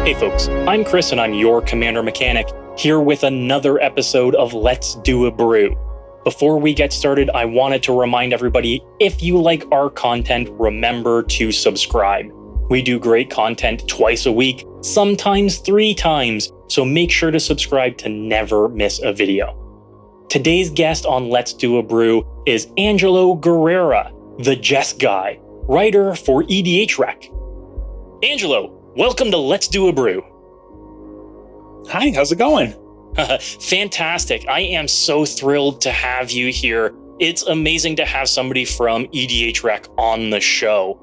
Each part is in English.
Hey folks, I'm Chris and I'm your Commander Mechanic, here with another episode of Let's Do a Brew. Before we get started, I wanted to remind everybody, if you like our content, remember to subscribe. We do great content twice a week, sometimes 3 times, so make sure to subscribe to never miss a video. Today's guest on Let's Do a Brew is Angelo Guerrera, the Jesguy, writer for EDHRec. Angelo, welcome to Let's Do a Brew. Hi, how's it going? Fantastic. I am so thrilled to have you here. It's amazing to have somebody from EDHRec on the show.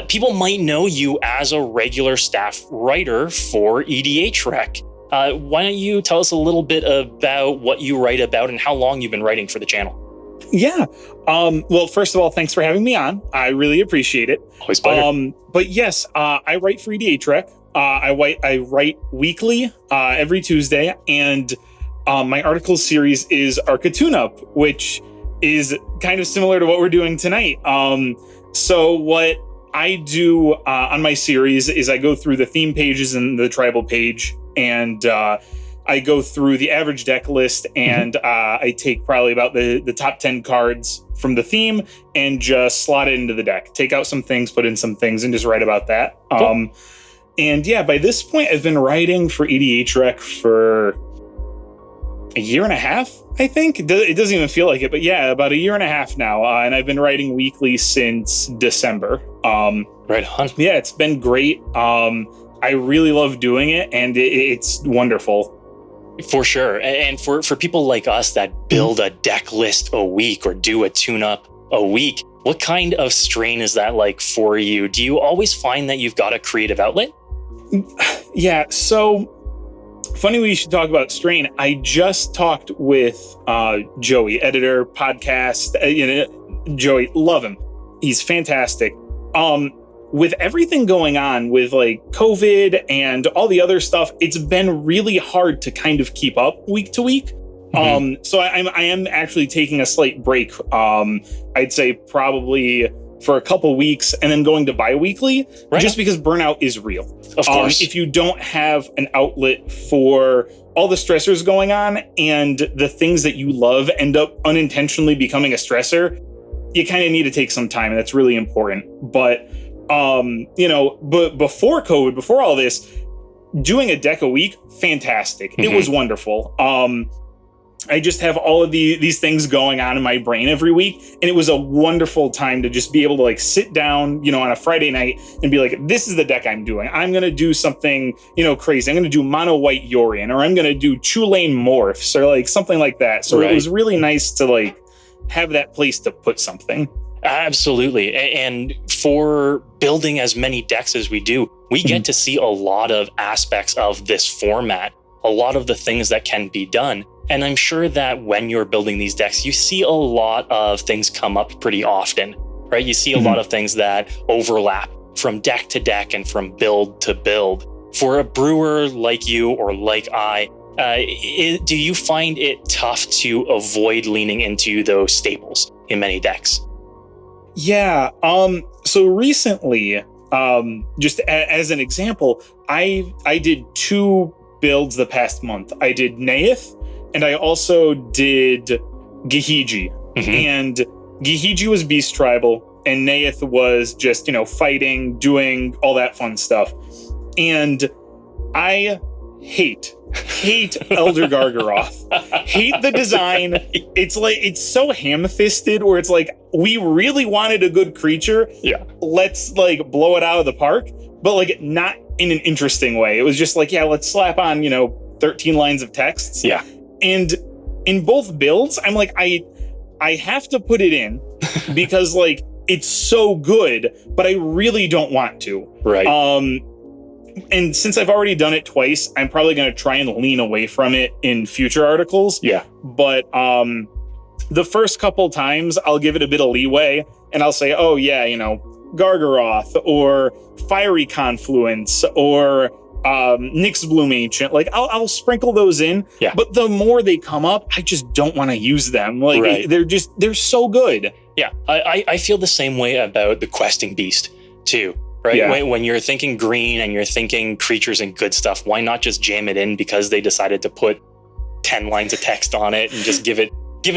People might know you as a regular staff writer for EDHRec. Why don't you tell us a little bit about what you write about and how long you've been writing for the channel? Yeah. Well, first of all, thanks for having me on. I really appreciate it. Always pleasure. But yes, I write for EDHRec. I write weekly, every Tuesday, and my article series is Arca Tune-Up, which is kind of similar to what we're doing tonight. So what I do on my series is I go through the theme pages and the tribal page, and I go through the average deck list, and I take probably about the top 10 cards from the theme and just slot it into the deck. Take out some things, put in some things, and just write about that. Cool. And yeah, by this point, I've been writing for EDHRec for a year and a half, I think. It doesn't even feel like it, but yeah, about a year and a half now. And I've been writing weekly since December. Right on. Yeah, it's been great. I really love doing it, and it's wonderful. For sure. And for people like us that build a deck list a week or do a tune-up a week, what kind of strain is that like for you? Do you always find that you've got a creative outlet? Yeah, so funny we should talk about strain. I just talked with Joey, editor, podcast. Joey, love him. He's fantastic. With everything going on with like COVID and all the other stuff, it's been really hard to kind of keep up week to week. So I am actually taking a slight break. I'd say probably for a couple weeks and then going to bi-weekly, right, just because burnout is real. Of course. If you don't have an outlet for all the stressors going on and the things that you love end up unintentionally becoming a stressor, you kind of need to take some time, and that's really important. But but before COVID, before all this, doing a deck a week, fantastic. It was wonderful. I just have all of these things going on in my brain every week, and it was a wonderful time to just be able to like sit down, on a Friday night and be like, this is the deck I'm doing. I'm going to do something, crazy. I'm going to do mono white Yorion, or I'm going to do Chulane Morphs, or like something like that. So It was really nice to like have that place to put something. Absolutely. And for building as many decks as we do, we get to see a lot of aspects of this format, a lot of the things that can be done. And I'm sure that when you're building these decks, you see a lot of things come up pretty often, right? You see a lot of things that overlap from deck to deck and from build to build. For a brewer like you or like I, do you find it tough to avoid leaning into those staples in many decks? Yeah. So recently, just as an example, I did 2 builds the past month. I did Neith, and I also did Gehiji. And Gehiji was Beast Tribal, and Neith was just, fighting, doing all that fun stuff. And I hate Elder Gargaroth. Hate the design. It's like, it's so ham-fisted where it's like, we really wanted a good creature. Yeah. Let's like blow it out of the park, but like not in an interesting way. It was just like, yeah, let's slap on, 13 lines of texts. Yeah. And in both builds, I'm like, I have to put it in because like it's so good, but I really don't want to. Right. And since I've already done it twice, I'm probably going to try and lean away from it in future articles. Yeah. But the first couple times, I'll give it a bit of leeway, and I'll say, oh yeah, Gargaroth, or Fiery Confluence, or Nyx Bloom Ancient. Like I'll sprinkle those in. Yeah. But the more they come up, I just don't want to use them. Like they're so good. Yeah. I feel the same way about the Questing Beast too. right? Yeah. When you're thinking green and you're thinking creatures and good stuff, why not just jam it in because they decided to put 10 lines of text on it and just give it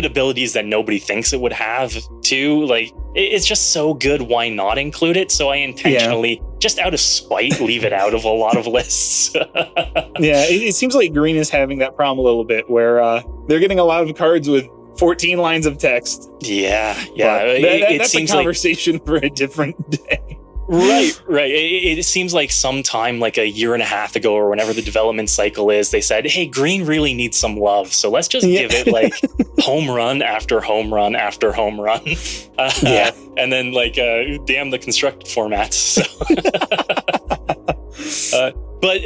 abilities that nobody thinks it would have too? Like, it's just so good. Why not include it? So I intentionally, just out of spite, leave it out of a lot of lists. It seems like green is having that problem a little bit where they're getting a lot of cards with 14 lines of text. Yeah. That's a conversation for a different day. Right. It seems like sometime like a year and a half ago or whenever the development cycle is, they said, hey, green really needs some love. So let's just give it like home run after home run after home run. And then like, damn the constructed formats. But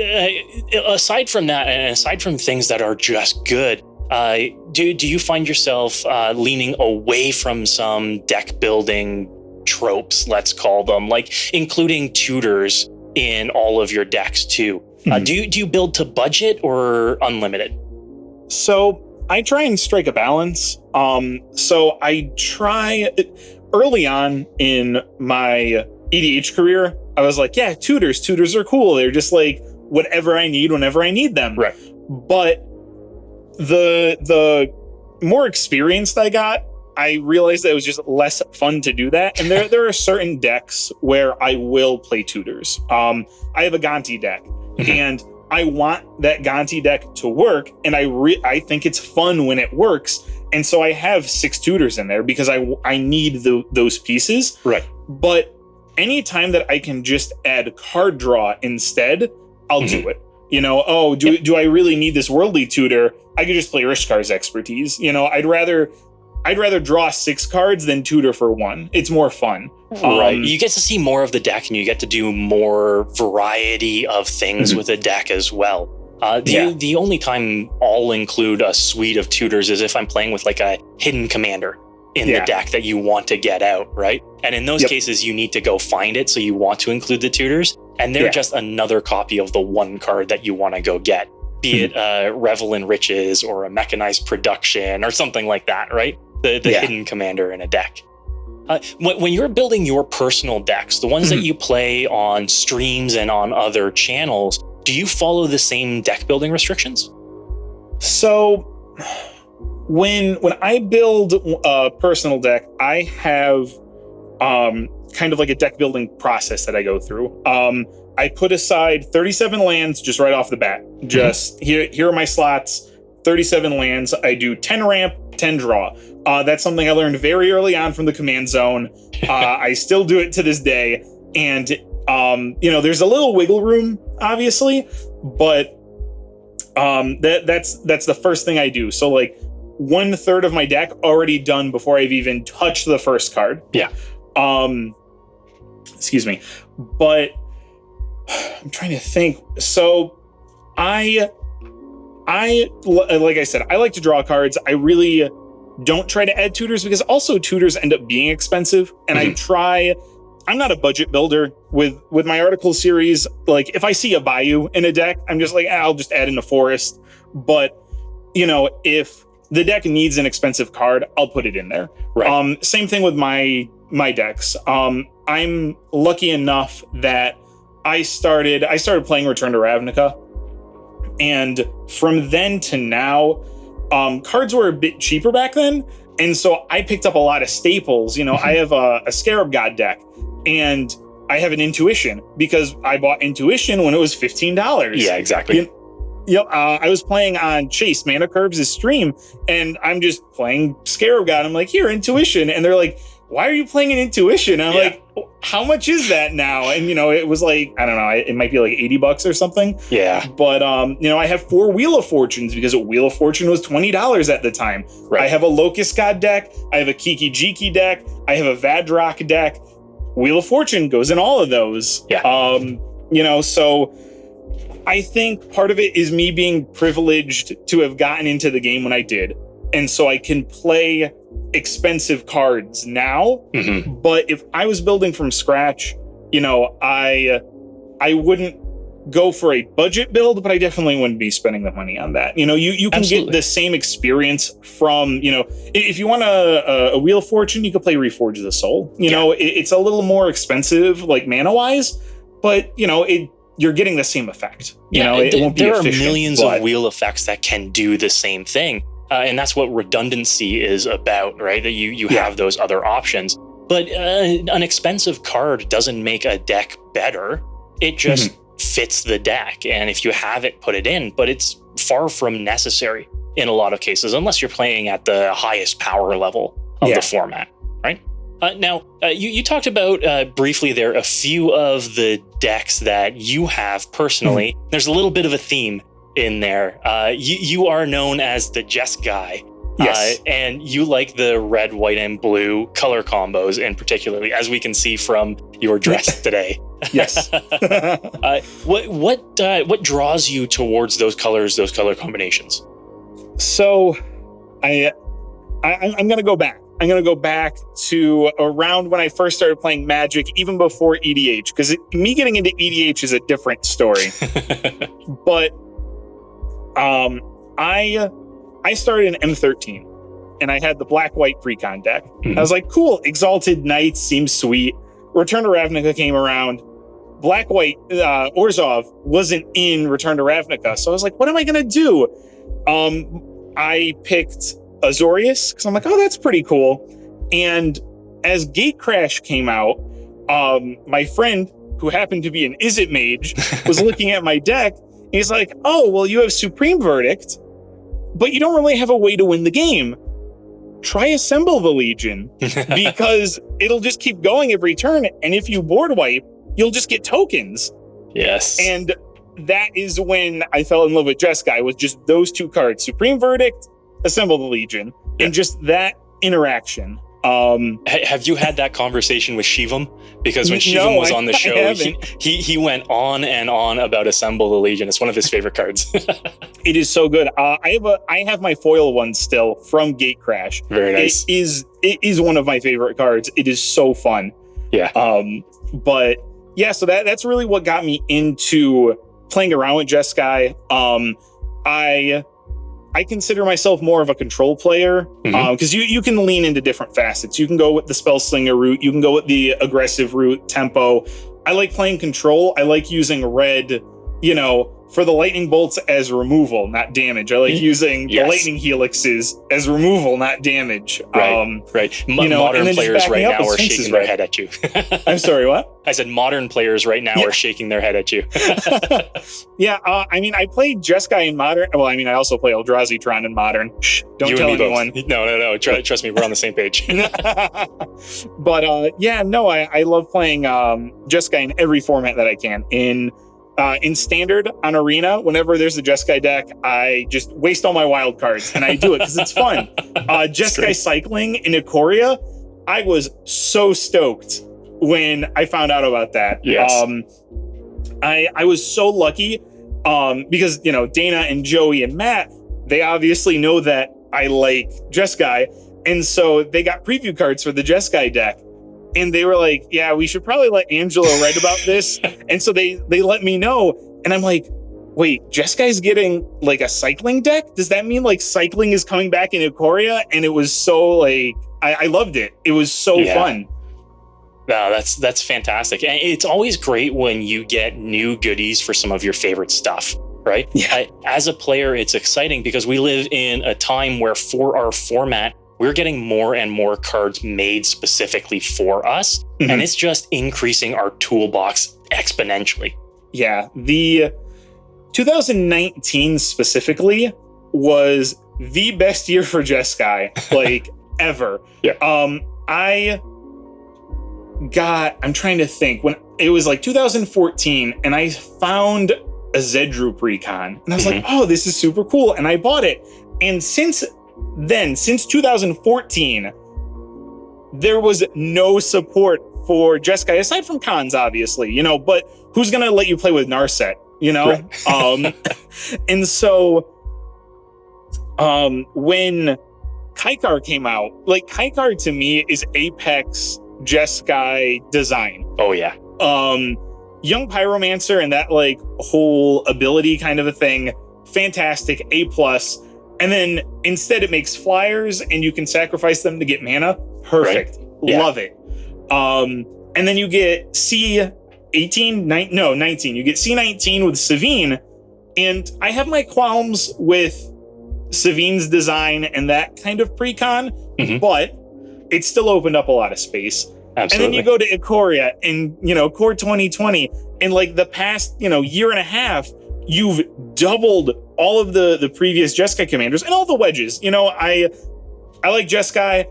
aside from that, and aside from things that are just good, do you find yourself leaning away from some deck building tropes, let's call them, like including tutors in all of your decks too? Do you build to budget or unlimited? So I try and strike a balance. So I try early on in my EDH career, I was like, yeah, tutors are cool. They're just like whatever I need whenever I need them. Right. But the more experienced I got, I realized that it was just less fun to do that. And there are certain decks where I will play tutors. I have a Gonti deck, and I want that Gonti deck to work, and I think it's fun when it works. And so I have 6 tutors in there because I need those pieces. Right. But anytime that I can just add card draw instead, I'll do it. You know, do I really need this worldly tutor? I could just play Rishkar's expertise. You know, I'd rather draw 6 cards than tutor for 1. It's more fun. Right. You get to see more of the deck and you get to do more variety of things with the deck as well. The only time I'll include a suite of tutors is if I'm playing with like a hidden commander in the deck that you want to get out, right? And in those cases, you need to go find it. So you want to include the tutors, and they're just another copy of the one card that you want to go get. Be it Revel in Riches or a Mechanized Production or something like that, right? The hidden commander in a deck. When you're building your personal decks, the ones that you play on streams and on other channels, do you follow the same deck building restrictions? So when I build a personal deck, I have kind of like a deck building process that I go through. I put aside 37 lands just right off the bat. Just here are my slots, 37 lands. I do 10 ramp, 10 draw. That's something I learned very early on from the command zone. I still do it to this day. And, there's a little wiggle room, obviously, but that's the first thing I do. So like 1/3 of my deck already done before I've even touched the first card. Yeah. Excuse me. But I'm trying to think. So I like I said, I like to draw cards. I really don't try to add tutors because also tutors end up being expensive. And I'm not a budget builder with my article series. Like if I see a Bayou in a deck, I'm just like, I'll just add in a forest. But if the deck needs an expensive card, I'll put it in there. Right. Same thing with my decks. I'm lucky enough that I started playing Return to Ravnica. And from then to now, cards were a bit cheaper back then. And so I picked up a lot of staples. I have a Scarab God deck, and I have an Intuition because I bought Intuition when it was $15. Yeah, exactly. I was playing on Chase Mana Curves' stream, and I'm just playing Scarab God. I'm like, here, Intuition. And they're like, why are you playing an Intuition? And I'm like, how much is that now? And, it was like, I don't know, it might be like $80 or something. Yeah. But, I have 4 Wheel of Fortunes because a Wheel of Fortune was $20 at the time. Right. I have a Locust God deck. I have a Kiki Jiki deck. I have a Vadrock deck. Wheel of Fortune goes in all of those. Yeah. So I think part of it is me being privileged to have gotten into the game when I did. And so I can play expensive cards now. But if I was building from scratch, I wouldn't go for a budget build, but I definitely wouldn't be spending the money on that. You can Absolutely. get the same experience from, if you want a Wheel of Fortune, you could play Reforge the Soul. It's a little more expensive, like mana wise, but you're getting the same effect. It won't be there efficient. There are millions of wheel effects that can do the same thing. And that's what redundancy is about, right? That you have those other options. But an expensive card doesn't make a deck better. It just fits the deck. And if you have it, put it in. But it's far from necessary in a lot of cases, unless you're playing at the highest power level of the format, right? Now, you talked about briefly there a few of the decks that you have personally. There's a little bit of a theme in there. You are known as the Jesguy. Yes. And you like the red, white, and blue color combos, and particularly, as we can see from your dress today. Yes. What draws you towards those colors, those color combinations? So, I'm going to go back. I'm going to go back to around when I first started playing Magic, even before EDH, because me getting into EDH is a different story. But I started in M13, and I had the black-white precon deck. I was like, cool, Exalted Knights seems sweet. Return to Ravnica came around. Black-white Orzhov wasn't in Return to Ravnica, so I was like, what am I going to do? I picked Azorius, because I'm like, oh, that's pretty cool. And as Gatecrash came out, my friend, who happened to be an Izzet mage, was looking at my deck, and he's like, oh, well, you have Supreme Verdict, but you don't really have a way to win the game. Try Assemble the Legion, because it'll just keep going every turn, and if you board wipe, you'll just get tokens. Yes. And that is when I fell in love with Jesguy, with just those two cards, Supreme Verdict, Assemble the Legion, and just that interaction. Have you had that conversation with Shivam? Because when Shivam was on the show, he went on and on about Assemble the Legion. It's one of his favorite cards. It is so good. I have my foil one still from Gatecrash. Very nice. It is one of my favorite cards. It is so fun. Yeah. But yeah, so that's really what got me into playing around with Jesguy. I consider myself more of a control player, because you can lean into different facets. You can go with the spell slinger route. You can go with the aggressive route, tempo. I like playing control. I like using red, for the lightning bolts as removal, not damage. I like using the lightning helixes as removal, not damage. Right. Modern players right now are shaking their head at you. I'm sorry, what? I said modern players right now are shaking their head at you. Yeah, I played Jesguy in Modern. Well, I also play Eldrazi Tron in Modern. Shh, don't tell anyone. No. Trust me, we're on the same page. But I love playing Jesguy in every format that I can. In Standard, on Arena, whenever there's a Jesguy deck, I just waste all my wild cards, and I do it because it's fun. Jesguy cycling in Ikoria, I was so stoked when I found out about that. Yes. I was so lucky because, Dana and Joey and Matt, they obviously know that I like Jesguy, and so they got preview cards for the Jesguy deck. And they were like, yeah, we should probably let Angelo write about this. And so they let me know. And I'm like, wait, Jesguy's getting like a cycling deck? Does that mean like cycling is coming back in Ikoria? And it was so I loved it. It was so fun. No, that's fantastic. And it's always great when you get new goodies for some of your favorite stuff, right? Yeah. As a player, it's exciting because we live in a time where for our format, we're getting more and more cards made specifically for us. And it's just increasing our toolbox exponentially. Yeah. The 2019 specifically was the best year for Jesguy, ever. Yeah. I'm trying to think, when it was 2014, and I found a Zedru precon, and I was like, oh, this is super cool. And I bought it. And since 2014, there was no support for Jesguy, aside from cons, obviously, but who's going to let you play with Narset, Right. And so when Kaikar came out, Kaikar to me is Apex Jesguy design. Oh, yeah. Young Pyromancer and that whole ability kind of a thing, fantastic, A+. And then instead it makes flyers and you can sacrifice them to get mana. Perfect. Right. Yeah. Love it. And then you get C 18, 19. You get C19 with Savine, and I have my qualms with Savine's design and that kind of precon, but it still opened up a lot of space. Absolutely. And then you go to Ikoria and, Core 2020, and like the past, year and a half, you've doubled all of the previous Jesguy commanders and all the wedges. I like Jesguy,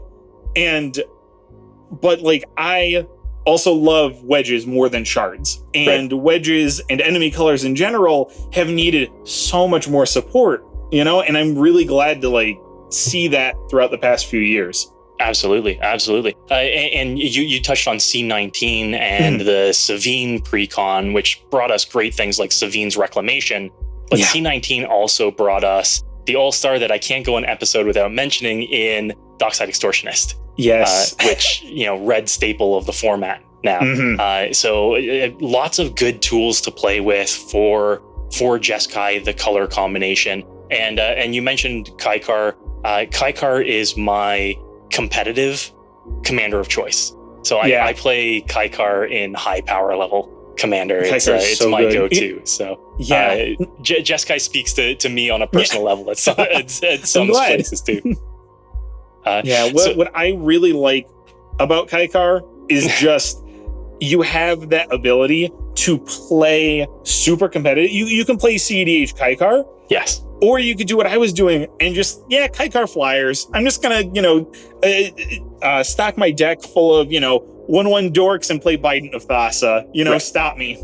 but like I also love wedges more than shards. And wedges and enemy colors in general have needed so much more support, and I'm really glad to like see that throughout the past few years. Absolutely. And you touched on C19 and the Savine precon, which brought us great things like Savine's Reclamation. But C19 also brought us the all-star that I can't go an episode without mentioning in Dockside Extortionist. Yes. Which, red staple of the format now. So lots of good tools to play with for Jesguy, the color combination. And you mentioned Kaikar. Kaikar is my competitive commander of choice. So I play Kaikar in high power level commander. It's so my good. Go-to. So Jesguy speaks to me on a personal level at some places too. What I really like about Kaikar is just you have that ability to play super competitive. You can play CEDH Kaikar. Yes. Or you could do what I was doing and just, Kaikar flyers. I'm just going to, stock my deck full of, 1/1 dorks and play Bident of Thassa. Stop me.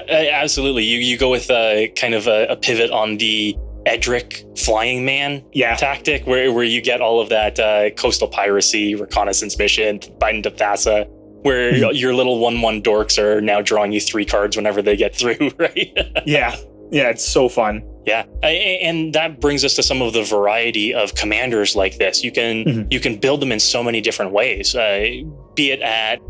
Absolutely. You go with kind of a pivot on the EDHRec flying man tactic where you get all of that coastal piracy, reconnaissance mission, Bident of Thassa, where your little 1/1 dorks are now drawing you 3 cards whenever they get through, right? Yeah, it's so fun. Yeah, and that brings us to some of the variety of commanders like this. You can build them in so many different ways, be it at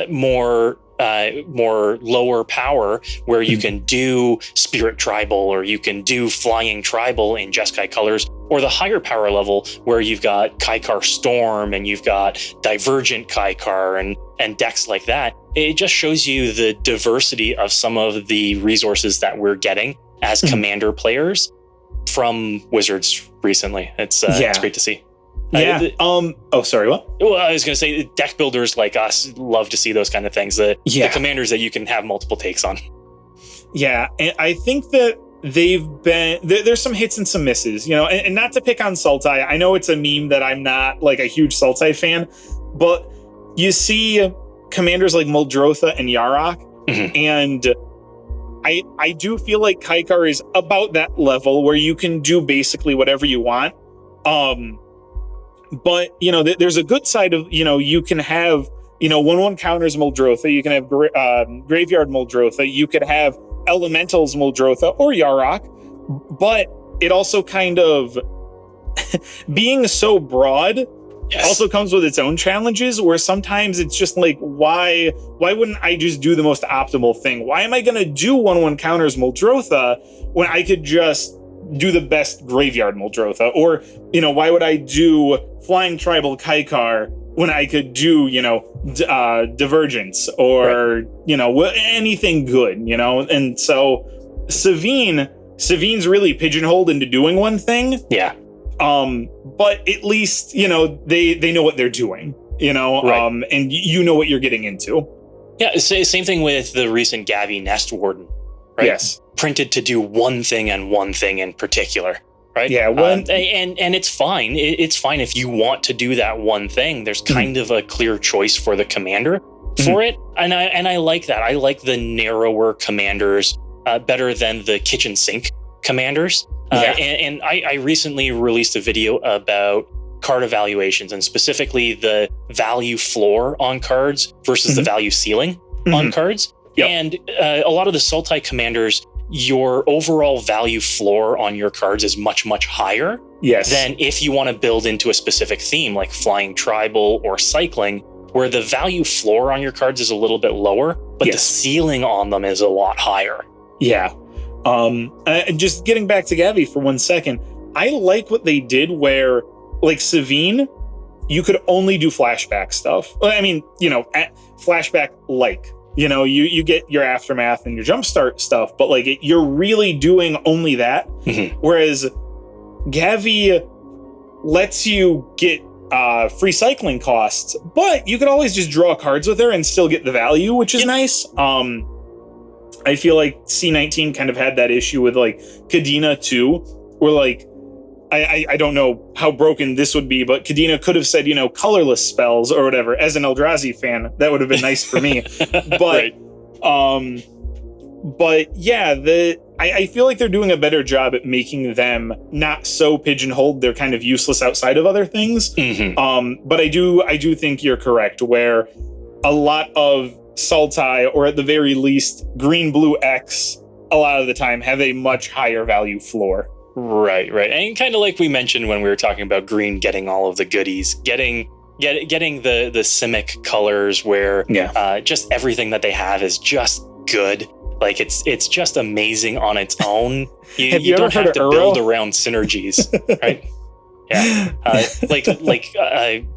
more lower power, where you can do Spirit Tribal, or you can do Flying Tribal in Jesguy colors, or the higher power level where you've got Kaikar Storm and you've got Divergent Kaikar and decks like that. It just shows you the diversity of some of the resources that we're getting as commander players from Wizards recently. It's great to see. Sorry, what? Well, I was going to say deck builders like us love to see those kind of things. The commanders that you can have multiple takes on. Yeah, and I think that there's some hits and some misses, and not to pick on Sultai. I know it's a meme that I'm not like a huge Sultai fan, but you see commanders like Muldrotha and Yarok, and I do feel like Kaikar is about that level where you can do basically whatever you want. But, there's a good side of, you can have, 1/1 counters Muldrotha. You can have Graveyard Muldrotha. You could have Elementals Muldrotha or Yarok. But it also kind of, being so broad, also comes with its own challenges, where sometimes it's just like, why wouldn't I just do the most optimal thing? Why am I going to do 1/1 counters Muldrotha when I could just do the best Graveyard Muldrotha? Or, why would I do Flying Tribal Kaikar when I could do, Divergence or, anything good, And so Savine's really pigeonholed into doing one thing. Yeah. But at least, they know what they're doing, right. And you know what you're getting into. Yeah, same thing with the recent Gavi Nest Warden, right? Yes. Printed to do one thing and one thing in particular, right? Yeah. And it's fine. It's fine if you want to do that one thing. There's kind of a clear choice for the commander for it. And I like that. I like the narrower commanders better than the kitchen sink commanders. And I recently released a video about card evaluations, and specifically the value floor on cards versus the value ceiling on cards. Yep. And a lot of the Sultai commanders, your overall value floor on your cards is much, much higher than if you want to build into a specific theme like Flying Tribal or Cycling, where the value floor on your cards is a little bit lower, but the ceiling on them is a lot higher. Yeah. Just getting back to Gavi for 1 second, I like what they did where, like Savine, you could only do flashback stuff. I mean, flashback like. You know, you get your aftermath and your jumpstart stuff, but like you're really doing only that. Mhm. Whereas Gavi lets you get free cycling costs, but you could always just draw cards with her and still get the value, which is nice. I feel like C19 kind of had that issue with like Kadena too, where like I don't know how broken this would be, but Kadena could have said, you know, colorless spells or whatever. As an Eldrazi fan, that would have been nice for me. But Right. but yeah, I feel like they're doing a better job at making them not so pigeonholed. They're kind of useless outside of other things. Mhm. But I do think you're correct, where a lot of Sultai, or at the very least Green Blue X, a lot of the time have a much higher value floor. Right. And kind of like we mentioned when we were talking about green getting all of the goodies, getting the Simic colors where just everything that they have is just good. Like it's just amazing on its own. You don't have to build around synergies, right? Yeah, like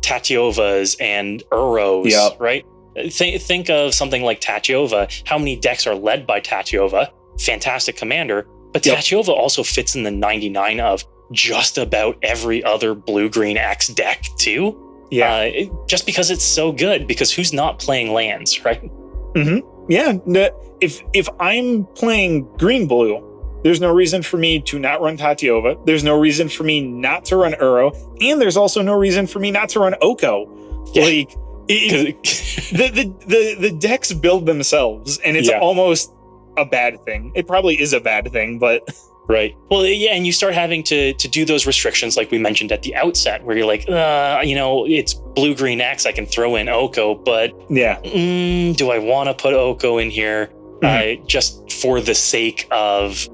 Tatiovas and Uros, right? Think of something like Tatiova. How many decks are led by Tatiova? Fantastic commander, but Tatiova also fits in the 99 of just about every other blue-green X deck too. Yeah, just because it's so good. Because who's not playing lands, right? Mm-hmm. Yeah. If I'm playing green-blue, there's no reason for me to not run Tatiova. There's no reason for me not to run Uro, and there's also no reason for me not to run Oko. Yeah. Like the decks build themselves, and it's almost a bad thing. It probably is a bad thing, but right. Well, yeah, and you start having to do those restrictions like we mentioned at the outset, where you're like, you know, it's blue-green X, I can throw in Oko, but do I want to put Oko in here just for the sake of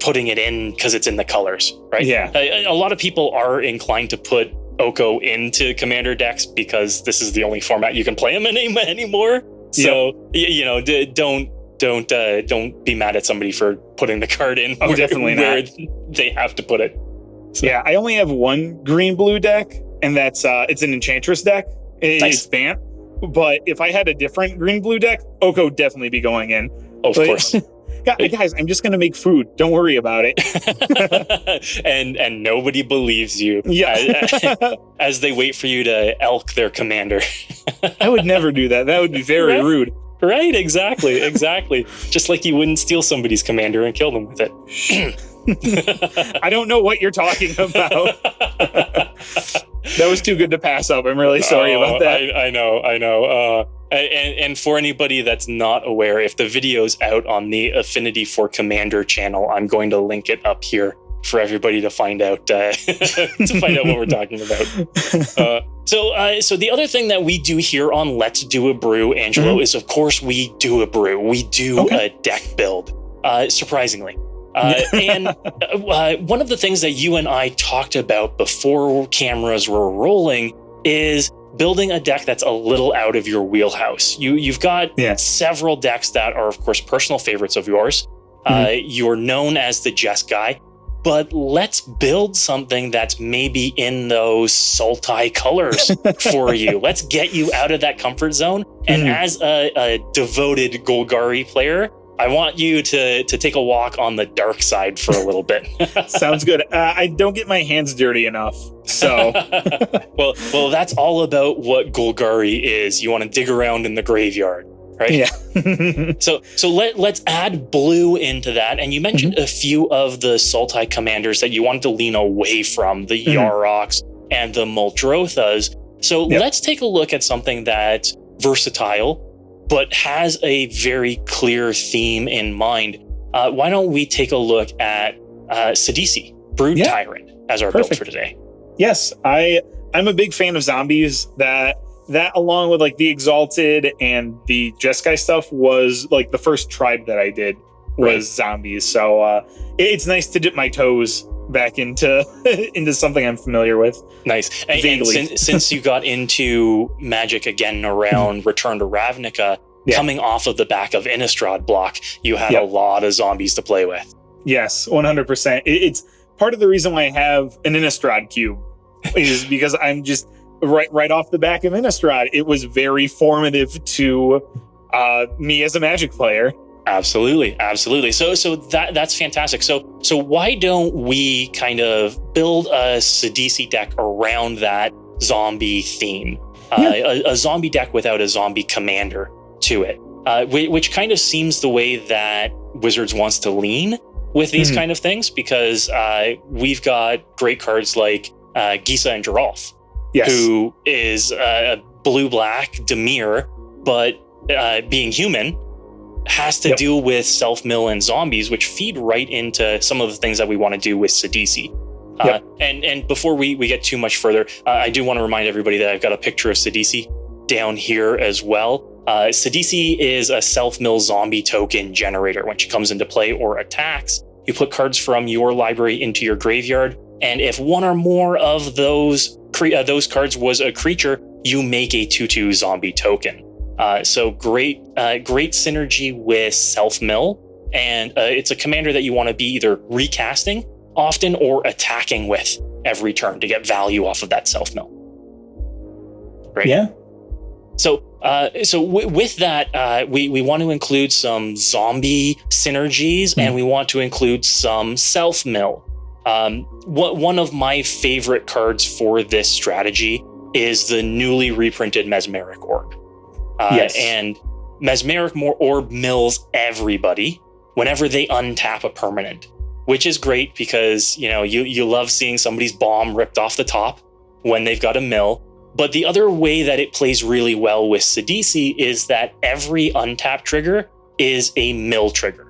putting it in because it's in the colors, right? Yeah. A lot of people are inclined to put Oko into commander decks because this is the only format you can play them in anymore. So, you know, don't be mad at somebody for putting the card in definitely where not. They have to put it. So. Yeah, I only have one green-blue deck, and that's it's an Enchantress deck. It's Bant. But if I had a different green-blue deck, Oko would definitely be going in. Of course. Guys, I'm just going to make food. Don't worry about it. and nobody believes you as they wait for you to elk their commander. I would never do that. That would be very rude. Right, exactly. Just like you wouldn't steal somebody's commander and kill them with it. I don't know what you're talking about. That was too good to pass up. I'm really sorry about that. I know. And for anybody that's not aware, if the video's out on the Affinity for Commander channel, I'm going to link it up here for everybody to find out what we're talking about. So the other thing that we do here on Let's Do a Brew, Angelo, is of course we do a brew. We do a deck build, surprisingly. And one of the things that you and I talked about before cameras were rolling is building a deck that's a little out of your wheelhouse. You've got several decks that are, of course, personal favorites of yours. You're known as the Jesguy. But let's build something that's maybe in those Sultai colors for you. Let's get you out of that comfort zone. And as a devoted Golgari player, I want you to take a walk on the dark side for a little bit. Sounds good. I don't get my hands dirty enough, so. well, that's all about what Golgari is. You want to dig around in the graveyard. Right? Yeah. So let's add blue into that. And you mentioned a few of the Sultai commanders that you wanted to lean away from, the Yarroks and the Muldrothas. So let's take a look at something that's versatile, but has a very clear theme in mind. Why don't we take a look at Sidisi, Brood Tyrant, as our build for today? Yes, I'm a big fan of zombies. That along with like the Exalted and the Jesguy stuff was like the first tribe that I did was zombies. So it's nice to dip my toes back into something I'm familiar with. Nice. And since you got into Magic again around Return to Ravnica, coming off of the back of Innistrad block, you had a lot of zombies to play with. Yes, 100%. It's part of the reason why I have an Innistrad cube is because I'm just right off the back of Innistrad. It was very formative to me as a Magic player. Absolutely. So that's fantastic. So why don't we kind of build a Sidisi deck around that zombie theme? A zombie deck without a zombie commander to it, which kind of seems the way that Wizards wants to lean with these kind of things, because we've got great cards like Gisa and Geralf, who is a blue-black Dimir, but being human, has to deal with self-mill and zombies, which feed right into some of the things that we want to do with Sidisi. And before we get too much further, I do want to remind everybody that I've got a picture of Sidisi down here as well. Sidisi is a self-mill zombie token generator. When she comes into play or attacks, you put cards from your library into your graveyard, and if one or more of those cards was a creature, you make a 2/2 zombie token. So great synergy with self-mill, and it's a commander that you want to be either recasting often or attacking with every turn to get value off of that self-mill. Right? Yeah. So with that, we want to include some zombie synergies, and we want to include some self-mill. One of my favorite cards for this strategy is the newly reprinted Mesmeric Orb. And Mesmeric Orb mills everybody whenever they untap a permanent, which is great because, you love seeing somebody's bomb ripped off the top when they've got a mill. But the other way that it plays really well with Sidisi is that every untap trigger is a mill trigger.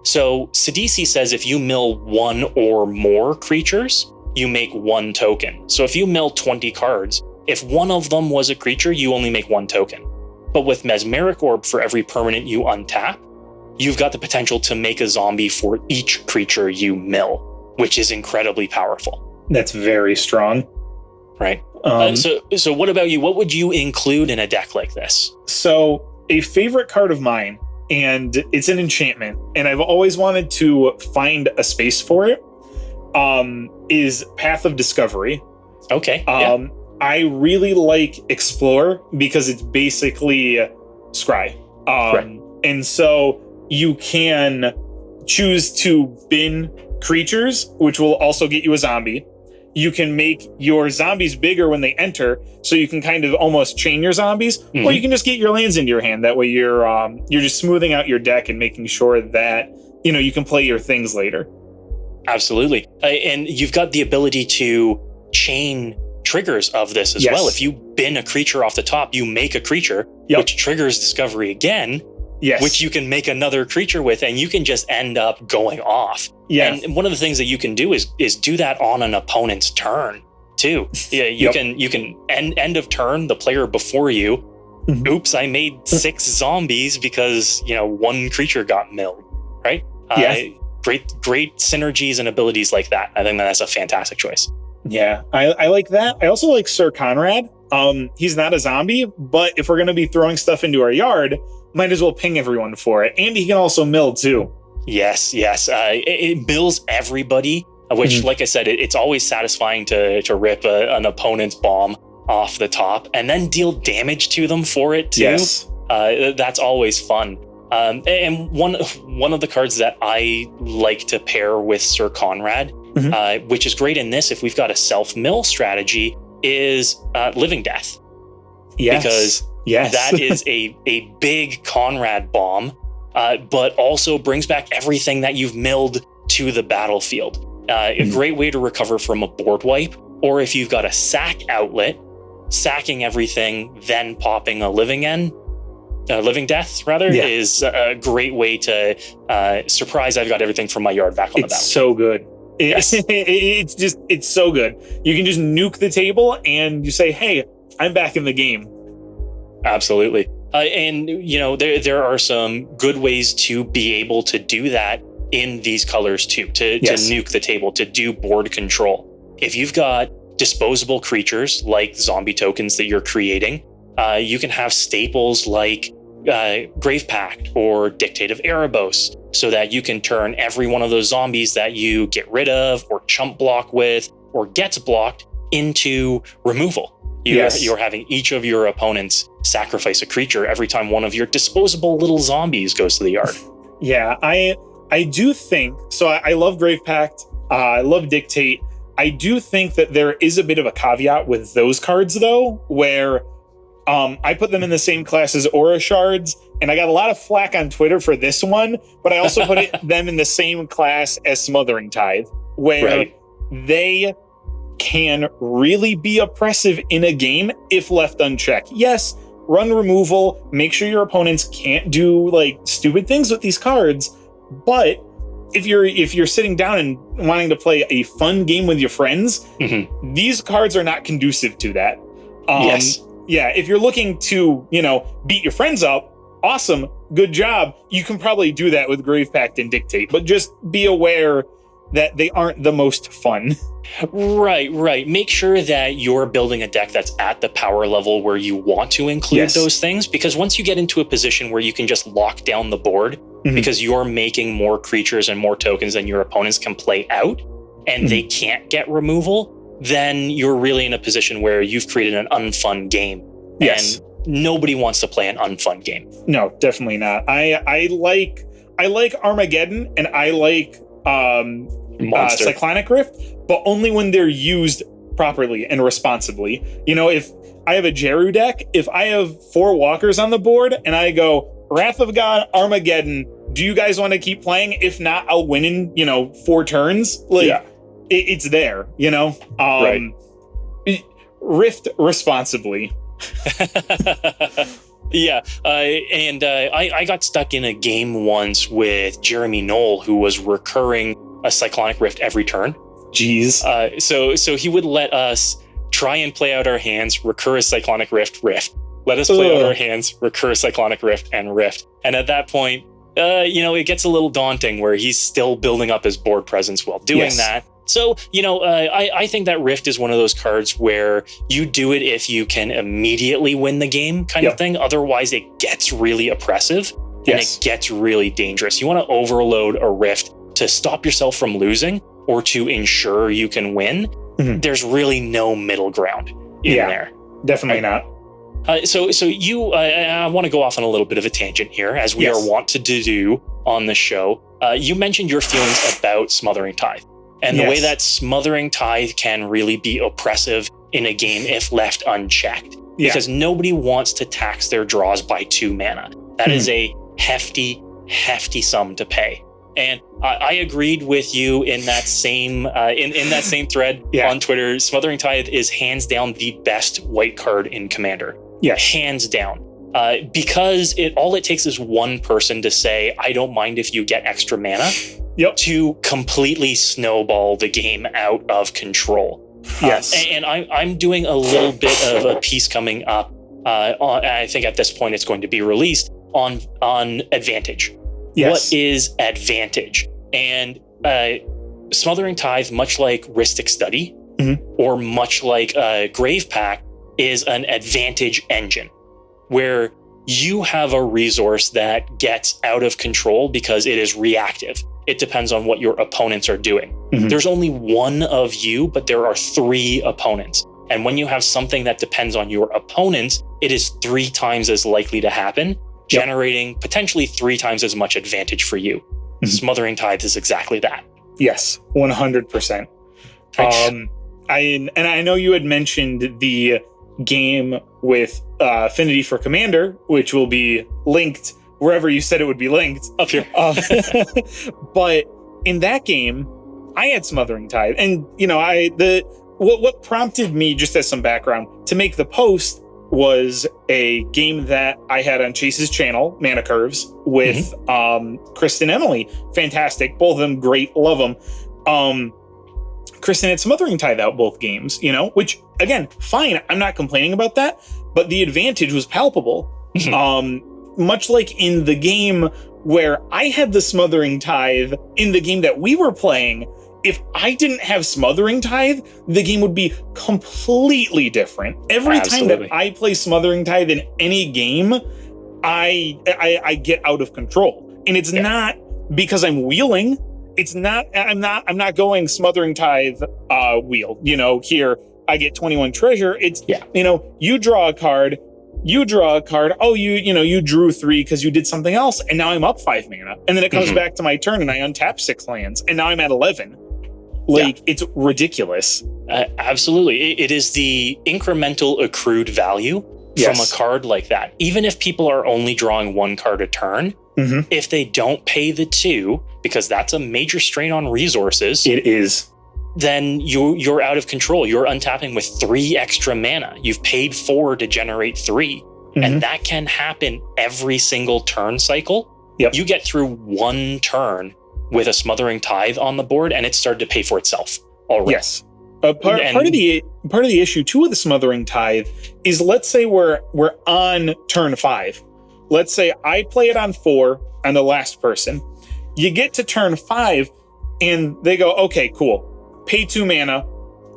So Sidisi says if you mill one or more creatures, you make one token. So if you mill 20 cards, if one of them was a creature, you only make one token. But with Mesmeric Orb, for every permanent you untap, you've got the potential to make a zombie for each creature you mill, which is incredibly powerful. That's very strong. Right. So what about you? What would you include in a deck like this? So a favorite card of mine, and it's an enchantment, and I've always wanted to find a space for it, is Path of Discovery. Okay. I really like Explore because it's basically Scry. And so you can choose to bin creatures, which will also get you a zombie. You can make your zombies bigger when they enter, so you can kind of almost chain your zombies, or you can just get your lands into your hand. That way you're just smoothing out your deck and making sure that, you can play your things later. Absolutely. And you've got the ability to chain triggers of this as well. If you bin a creature off the top, you make a creature, which triggers Discovery again, which you can make another creature with, and you can just end up going off. And one of the things that you can do is do that on an opponent's turn too. You can end of turn, the player before you, oops, I made 6 zombies because, one creature got milled, right? Great synergies and abilities like that. I think that's a fantastic choice. Yeah, I like that. I also like Sir Conrad. He's not a zombie, but if we're going to be throwing stuff into our yard, might as well ping everyone for it. And he can also mill too. Yes. It mills everybody, which, like I said, it's always satisfying to rip an opponent's bomb off the top and then deal damage to them for it too. That's always fun. And one of the cards that I like to pair with Sir Conrad, which is great in this if we've got a self-mill strategy, is Living Death. Because that is a big Conrad bomb, but also brings back everything that you've milled to the battlefield. A great way to recover from a board wipe, or if you've got a sack outlet, sacking everything, then popping a Living Death is a great way to surprise. I've got everything from my yard back on the battlefield. It's so good. It's so good. You can just nuke the table and you say, hey, I'm back in the game. Absolutely. And there are some good ways to be able to do that in these colors too, to nuke the table, to do board control. If you've got disposable creatures like zombie tokens that you're creating, you can have staples like Grave Pact or Dictate of Erebos, so that you can turn every one of those zombies that you get rid of or chump block with or gets blocked into removal. You're having each of your opponents sacrifice a creature every time one of your disposable little zombies goes to the yard. Yeah, I do think so. I love Grave Pact. I love Dictate. I do think that there is a bit of a caveat with those cards, though, where I put them in the same class as Aura Shards, and I got a lot of flack on Twitter for this one, but I also put them in the same class as Smothering Tithe, where they can really be oppressive in a game if left unchecked. Yes, run removal, make sure your opponents can't do like stupid things with these cards, but if you're sitting down and wanting to play a fun game with your friends, these cards are not conducive to that. Yes. Yeah, if you're looking to, beat your friends up, awesome, good job. You can probably do that with Grave Pact and Dictate, but just be aware that they aren't the most fun. Right. Make sure that you're building a deck that's at the power level where you want to include those things, because once you get into a position where you can just lock down the board because you're making more creatures and more tokens than your opponents can play out, and they can't get removal, then you're really in a position where you've created an unfun game. Yes. And nobody wants to play an unfun game. No, definitely not. I like Armageddon, and I like Cyclonic Rift, but only when they're used properly and responsibly. If I have a Jeru deck, if I have 4 walkers on the board and I go Wrath of God, Armageddon, do you guys want to keep playing? If not, I'll win in 4 turns. It's there, Rift responsibly. Yeah, I got stuck in a game once with Jeremy Knoll, who was recurring a Cyclonic Rift every turn. Jeez. So he would let us try and play out our hands, recur a Cyclonic Rift. Let us play out our hands, recur a Cyclonic Rift, and Rift. And at that point, it gets a little daunting where he's still building up his board presence while doing that. So, I think that Rift is one of those cards where you do it if you can immediately win the game kind of thing. Otherwise, it gets really oppressive and it gets really dangerous. You want to overload a Rift to stop yourself from losing or to ensure you can win. There's really no middle ground in there. Definitely not. So I want to go off on a little bit of a tangent here, as we are wont to do on the show. You mentioned your feelings about Smothering Tithe. And the way that Smothering Tithe can really be oppressive in a game if left unchecked. Because nobody wants to tax their draws by 2 mana. That is a hefty sum to pay. And I agreed with you in that same in that same thread on Twitter. Smothering Tithe is hands down the best white card in Commander. Hands down. Because all it takes is one person to say, I don't mind if you get extra mana. To completely snowball the game out of control. And I'm doing a little bit of a piece coming up. I think at this point it's going to be released on Advantage. What is Advantage? And Smothering Tithe, much like Rhystic Study, or much like Grave Pact, is an advantage engine where you have a resource that gets out of control because it is reactive. It depends on what your opponents are doing. There's only one of you, but there are 3 opponents. And when you have something that depends on your opponents, it is 3 times as likely to happen, generating potentially 3 times as much advantage for you. Smothering Tithe is exactly that. Yes, 100%. I know you had mentioned the game with Affinity for Commander, which will be linked wherever you said it would be linked. Up here. But in that game, I had Smothering Tithe. And, what prompted me, just as some background, to make the post was a game that I had on Chase's channel, Mana Curves, with Kristen Emily. Fantastic. Both of them great. Love them. Kristen had Smothering Tithe out both games, which, again, fine. I'm not complaining about that. But the advantage was palpable. Much like in the game where I had the Smothering Tithe in the game that we were playing, if I didn't have Smothering Tithe, the game would be completely different. Every time that I play Smothering Tithe in any game, I get out of control. And it's not because I'm wheeling. It's not, I'm not going Smothering Tithe wheel, here I get 21 treasure. It's, you draw a card, you draw a card. Oh, you drew 3 because you did something else, and now I'm up 5 mana. And then it comes back to my turn, and I untap 6 lands, and now I'm at 11. It's ridiculous. Absolutely. It is the incremental accrued value from a card like that. Even if people are only drawing 1 card a turn, if they don't pay the 2, because that's a major strain on resources. It is. Then you're out of control. You're untapping with 3 extra mana. You've paid 4 to generate 3. And that can happen every single turn cycle. You get through 1 turn with a Smothering Tithe on the board, and it's started to pay for itself already. Yes. Part of the issue too with the Smothering Tithe is, let's say we're on turn 5. Let's say I play it on 4 and the last person. You get to turn 5 and they go, okay, cool. Pay 2 mana,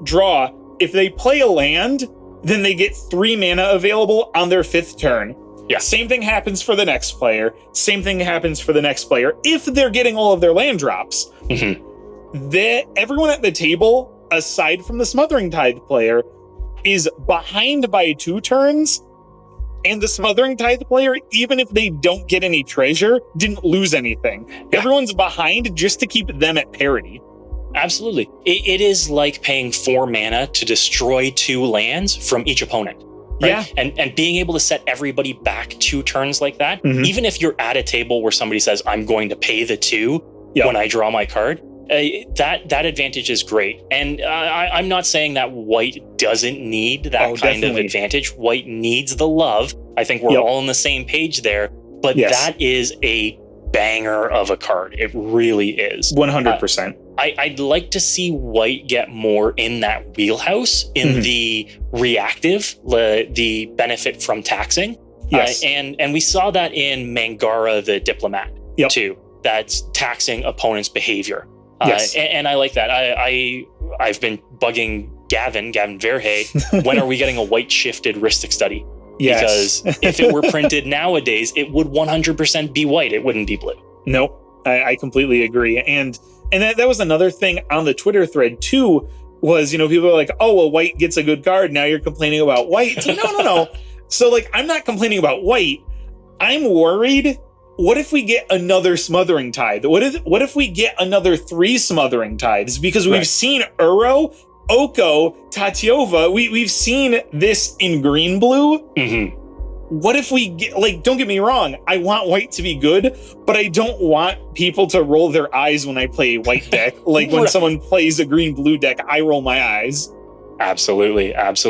draw. If they play a land, then they get 3 mana available on their 5th turn. Yeah. Same thing happens for the next player. Same thing happens for the next player. If they're getting all of their land drops, everyone at the table, aside from the Smothering Tithe player, is behind by 2 turns. And the Smothering Tithe player, even if they don't get any treasure, didn't lose anything. Yeah. Everyone's behind just to keep them at parity. Absolutely. It is like paying 4 mana to destroy 2 lands from each opponent. Right? Yeah. And being able to set everybody back 2 turns like that, even if you're at a table where somebody says, I'm going to pay the 2 when I draw my card, that advantage is great. And I'm not saying that white doesn't need that kind of advantage. White needs the love. I think we're all on the same page there. But that is a banger of a card. It really is. 100%. I'd like to see white get more in that wheelhouse in the reactive, the benefit from taxing. Yes. And we saw that in Mangara the Diplomat too. That's taxing opponents' behavior. And I like that. I've been bugging Gavin Verhey, when are we getting a white shifted Rhystic Study? Yes. Because if it were printed nowadays, it would 100% be white. It wouldn't be blue. Nope. I completely agree. And that was another thing on the Twitter thread too, was, people are like, oh, well, white gets a good card. Now you're complaining about white. So, no. So I'm not complaining about white. I'm worried. What if we get another Smothering Tithe? What if we get another 3 Smothering Tithes? Because we've seen Uro, Oko, Tatyova. We've seen this in green blue. What if we get, don't get me wrong, I want white to be good, but I don't want people to roll their eyes when I play a white deck. When someone plays a green blue deck, I roll my eyes. Absolutely. That's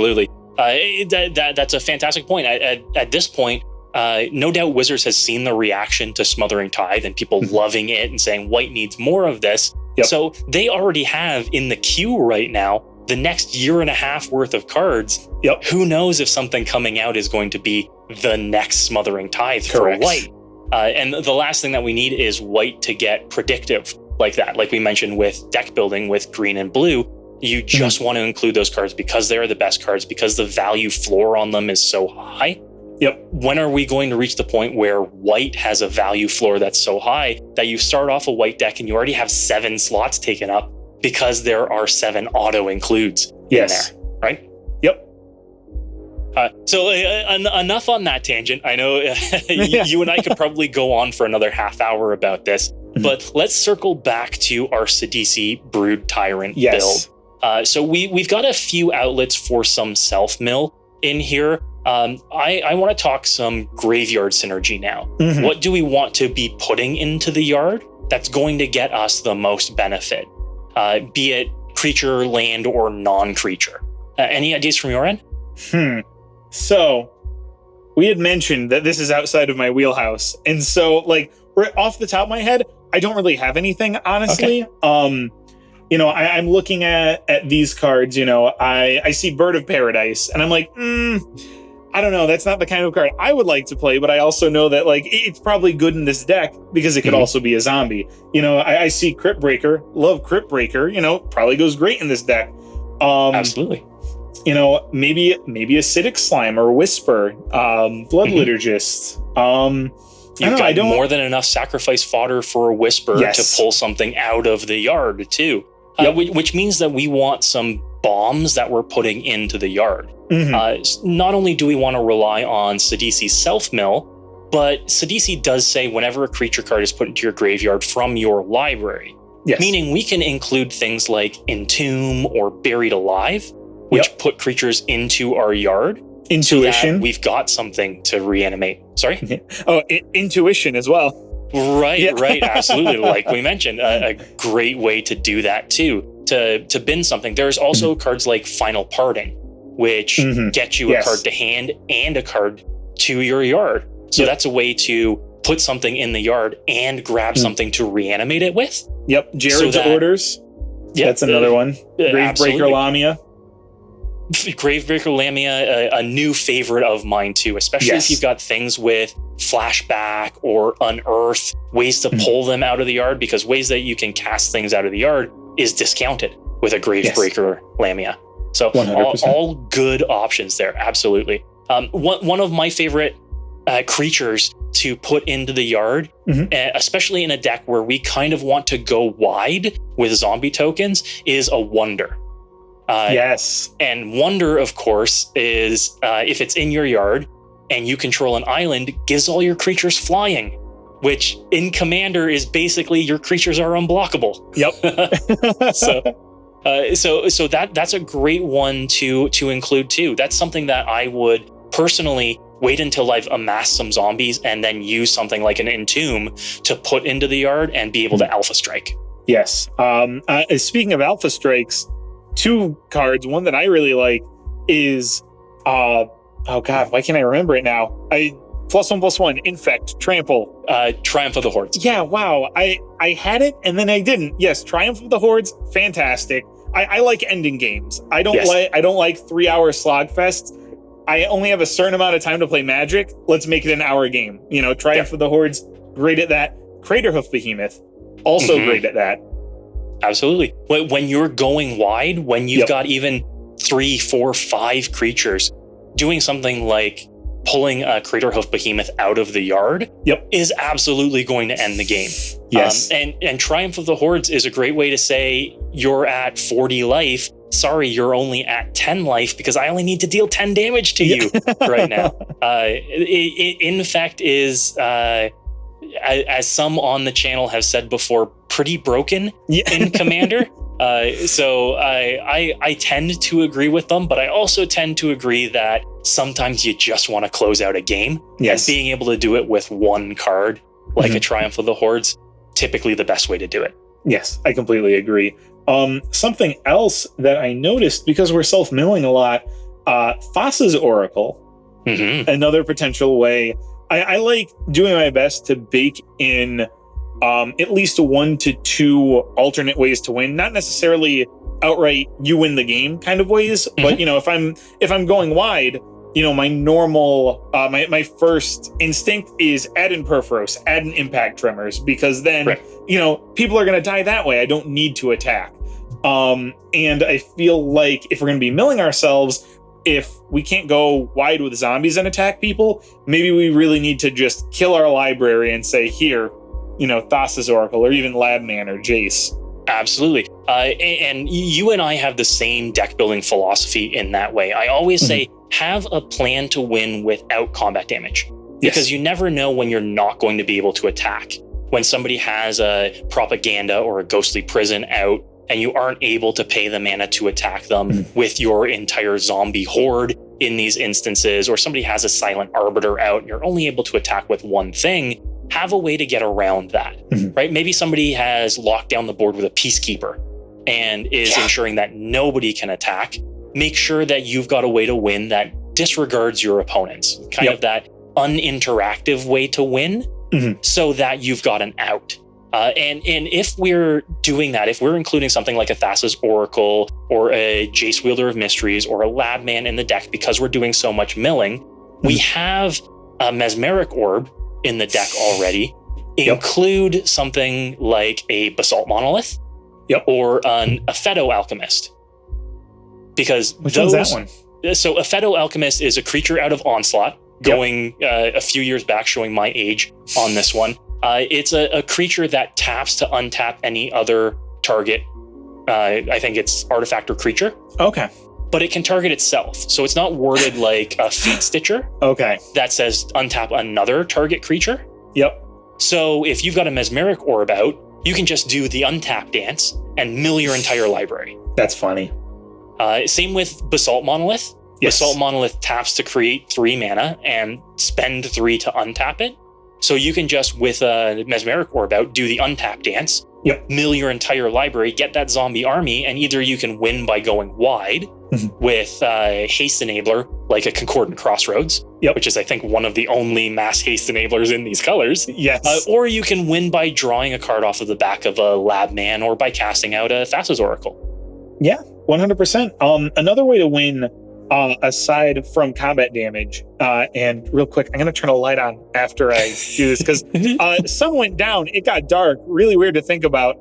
a fantastic point. At this point, no doubt Wizards has seen the reaction to Smothering Tithe and people loving it and saying white needs more of this. So they already have in the queue right now the next year and a half worth of cards. Who knows if something coming out is going to be the next Smothering Tithe for white. And the last thing that we need is white to get predictive like that. Like we mentioned with deck building with green and blue, you just want to include those cards because they're the best cards, because the value floor on them is so high. When are we going to reach the point where white has a value floor that's so high that you start off a white deck and you already have 7 slots taken up because there are 7 auto includes in there, right? So enough on that tangent. I know you and I could probably go on for another half hour about this, but let's circle back to our Sidisi Brood Tyrant build. So we've got a few outlets for some self-mill in here. I want to talk some graveyard synergy now. What do we want to be putting into the yard that's going to get us the most benefit? Be it creature, land, or non-creature. Any ideas from your end? So we had mentioned that this is outside of my wheelhouse. And so right off the top of my head, I don't really have anything, honestly. I'm looking at these cards, I see Bird of Paradise and I'm like, I don't know. That's not the kind of card I would like to play, but I also know that it's probably good in this deck because it could also be a zombie. I see Crypt Breaker, love Crypt Breaker, probably goes great in this deck. Absolutely. Maybe a Acidic Slime or Whisper, Blood Liturgist. You've got more than enough sacrifice fodder for a Whisper to pull something out of the yard too. Which means that we want some bombs that we're putting into the yard. Not only do we want to rely on Sidisi's self-mill, but Sidisi does say whenever a creature card is put into your graveyard from your library, meaning we can include things like Entomb or Buried Alive, which put creatures into our yard. Intuition. So we've got something to reanimate. Sorry? Intuition as well. Right, absolutely. Like we mentioned, a great way to do that too, to bin something. There's also cards like Final Parting, which get you a card to hand and a card to your yard. So that's a way to put something in the yard and grab something to reanimate it with. Jared's Orders. That's another one. Gravebreaker Lamia. Gravebreaker Lamia, a new favorite of mine too, especially if you've got things with flashback or unearth, ways to pull them out of the yard, because ways that you can cast things out of the yard is discounted with a Gravebreaker Lamia. So all good options there, absolutely. One of my favorite creatures to put into the yard, especially in a deck where we kind of want to go wide with zombie tokens, is a Wonder. And Wonder, of course, is if it's in your yard and you control an island, gives all your creatures flying, which in Commander is basically your creatures are unblockable. So that's a great one to include too. That's something that I would personally wait until I've amassed some zombies and then use something like an Entomb to put into the yard and be able to Alpha Strike. Speaking of Alpha Strikes, 2 cards. One that I really like is why can't I remember it now? +1/+1 Infect Trample. Triumph of the Hordes. I had it and then I didn't. Triumph of the Hordes, fantastic. I like ending games. I don't like 3-hour slogfests. I only have a certain amount of time to play Magic. Let's make it an hour game. Triumph of the Hordes, great at that. Craterhoof Behemoth, also great at that. Absolutely. When you're going wide, when you've got even 3, 4, 5 creatures, doing something like pulling a Craterhoof Behemoth out of the yard is absolutely going to end the game. And Triumph of the Hordes is a great way to say you're at 40 life. Sorry, you're only at 10 life because I only need to deal 10 damage to you right now. Infect is, as some on the channel have said before, pretty broken in Commander. So I tend to agree with them, but I also tend to agree that sometimes you just want to close out a game. And being able to do it with one card, like a Triumph of the Hordes, typically the best way to do it. Yes, I completely agree. Something else that I noticed, because we're self-milling a lot, Thassa's Oracle, another potential way. I like doing my best to bake in at least 1 to 2 alternate ways to win, not necessarily outright you win the game kind of ways, but if I'm going wide, my normal my first instinct is add in Perforos, add in Impact Tremors, because then people are going to die that way. I don't need to attack. And I feel like if we're going to be milling ourselves, if we can't go wide with zombies and attack people, maybe we really need to just kill our library and say, here, Thassa's Oracle, or even Labman or Jace. Absolutely. And you and I have the same deck building philosophy in that way. I always say, have a plan to win without combat damage, because you never know when you're not going to be able to attack. When somebody has a Propaganda or a Ghostly Prison out and you aren't able to pay the mana to attack them with your entire zombie horde in these instances, or somebody has a Silent Arbiter out and you're only able to attack with one thing, have a way to get around that, right? Maybe somebody has locked down the board with a Peacekeeper and is ensuring that nobody can attack. Make sure that you've got a way to win that disregards your opponents, kind of that uninteractive way to win, so that you've got an out. And if we're doing that, if we're including something like a Thassa's Oracle or a Jace Wielder of Mysteries or a Labman in the deck, because we're doing so much milling, we have a Mesmeric Orb in the deck already. Include something like a Basalt Monolith or a Pheto Alchemist. Because which one's that one? So a Pheto Alchemist is a creature out of Onslaught, going a few years back, showing my age on this one. It's a creature that taps to untap any other target I think it's artifact or creature. Okay. But it can target itself. So it's not worded like a Fate Stitcher. Okay. That says untap another target creature. Yep. So if you've got a Mesmeric Orb out, you can just do the untap dance and mill your entire library. That's funny. Same with Basalt Monolith. Yes. Basalt Monolith taps to create 3 mana and spend 3 to untap it. So you can just, with a Mesmeric Orb out, do the untap dance, Yep. mill your entire library, get that zombie army, and either you can win by going wide with Haste Enabler, like a Concordant Crossroads, Yep. which is, I think, one of the only mass Haste Enablers in these colors. Yes. Or you can win by drawing a card off of the back of a Lab Man or by casting out a Thassa's Oracle. Yeah, 100%. Another way to win, aside from combat damage, and real quick, I'm going to turn a light on after I do this because sun went down. It got dark. Really weird to think about.